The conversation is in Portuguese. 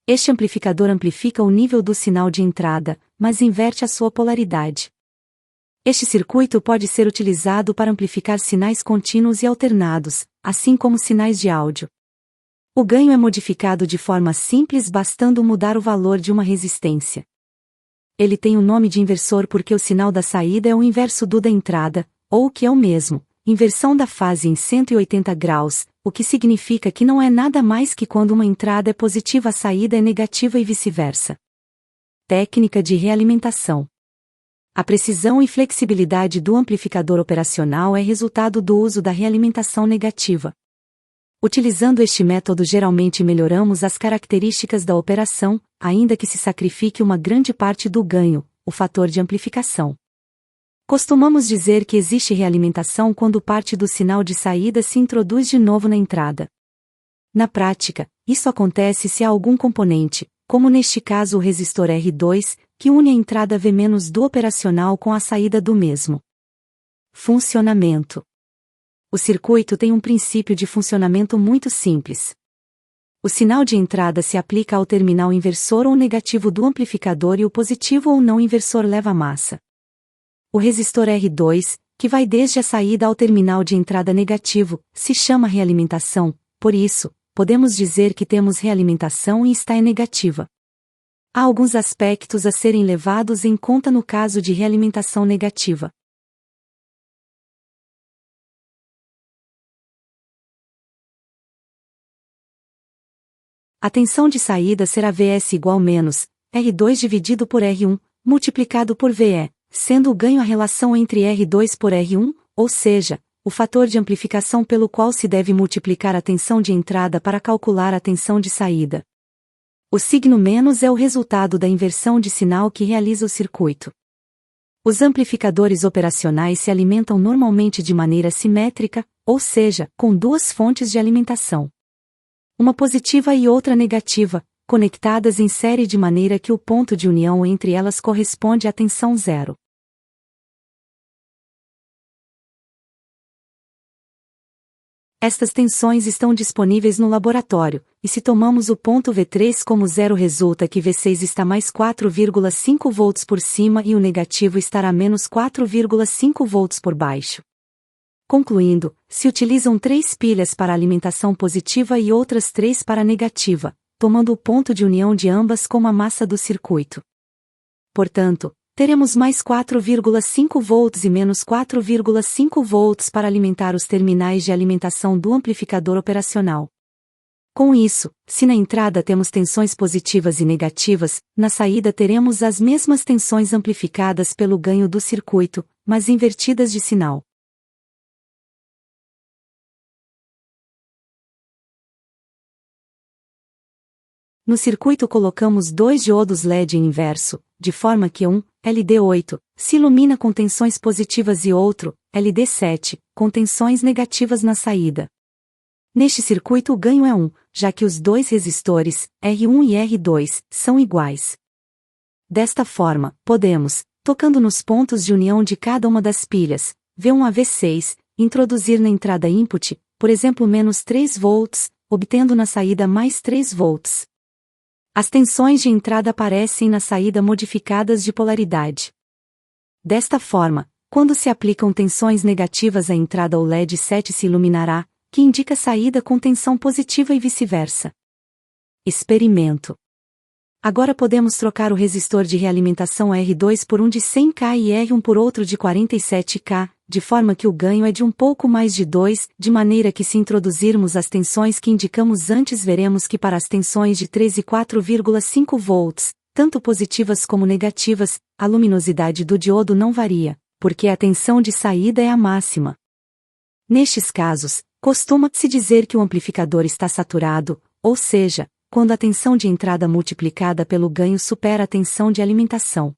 Este amplificador amplifica o nível do sinal de entrada, mas inverte a sua polaridade. Este circuito pode ser utilizado para amplificar sinais contínuos e alternados, assim como sinais de áudio. O ganho é modificado de forma simples bastando mudar o valor de uma resistência. Ele tem o nome de inversor porque o sinal da saída é o inverso do da entrada, ou o que é o mesmo, inversão da fase em 180 graus, o que significa que não é nada mais que quando uma entrada é positiva a saída é negativa e vice-versa. Técnica de realimentação. A precisão e flexibilidade do amplificador operacional é resultado do uso da realimentação negativa. Utilizando este método geralmente melhoramos as características da operação, ainda que se sacrifique uma grande parte do ganho, o fator de amplificação. Costumamos dizer que existe realimentação quando parte do sinal de saída se introduz de novo na entrada. Na prática, isso acontece se há algum componente, como neste caso o resistor R2, que une a entrada V- do operacional com a saída do mesmo. Funcionamento. O circuito tem um princípio de funcionamento muito simples. O sinal de entrada se aplica ao terminal inversor ou negativo do amplificador e o positivo ou não inversor leva a massa. O resistor R2, que vai desde a saída ao terminal de entrada negativo, se chama realimentação, por isso, podemos dizer que temos realimentação e está em negativa. Há alguns aspectos a serem levados em conta no caso de realimentação negativa. A tensão de saída será Vs igual menos R2 dividido por R1, multiplicado por VE, sendo o ganho a relação entre R2 por R1, ou seja, o fator de amplificação pelo qual se deve multiplicar a tensão de entrada para calcular a tensão de saída. O signo menos é o resultado da inversão de sinal que realiza o circuito. Os amplificadores operacionais se alimentam normalmente de maneira simétrica, ou seja, com duas fontes de alimentação. Uma positiva e outra negativa, conectadas em série de maneira que o ponto de união entre elas corresponde à tensão zero. Estas tensões estão disponíveis no laboratório, e se tomamos o ponto V3 como zero resulta que V6 está mais 4,5 volts por cima e o negativo estará menos 4,5 volts por baixo. Concluindo, se utilizam 3 pilhas para alimentação positiva e outras 3 para negativa, tomando o ponto de união de ambas como a massa do circuito. Portanto, teremos mais 4,5 volts e menos 4,5 volts para alimentar os terminais de alimentação do amplificador operacional. Com isso, se na entrada temos tensões positivas e negativas, na saída teremos as mesmas tensões amplificadas pelo ganho do circuito, mas invertidas de sinal. No circuito colocamos 2 diodos LED em inverso, de forma que um, LD8, se ilumina com tensões positivas e outro, LD7, com tensões negativas na saída. Neste circuito o ganho é 1, já que os dois resistores, R1 e R2, são iguais. Desta forma, podemos, tocando nos pontos de união de cada uma das pilhas, V1 a V6, introduzir na entrada input, por exemplo menos 3 volts, obtendo na saída mais 3 volts. As tensões de entrada aparecem na saída modificadas de polaridade. Desta forma, quando se aplicam tensões negativas à entrada o LED 7 se iluminará, que indica saída com tensão positiva e vice-versa. Experimento. Agora podemos trocar o resistor de realimentação R2 por um de 100K e R1 por outro de 47K, de forma que o ganho é de um pouco mais de 2, de maneira que se introduzirmos as tensões que indicamos antes veremos que para as tensões de 3 e 4,5 volts, tanto positivas como negativas, a luminosidade do diodo não varia, porque a tensão de saída é a máxima. Nestes casos, costuma-se dizer que o amplificador está saturado, ou seja, quando a tensão de entrada multiplicada pelo ganho supera a tensão de alimentação.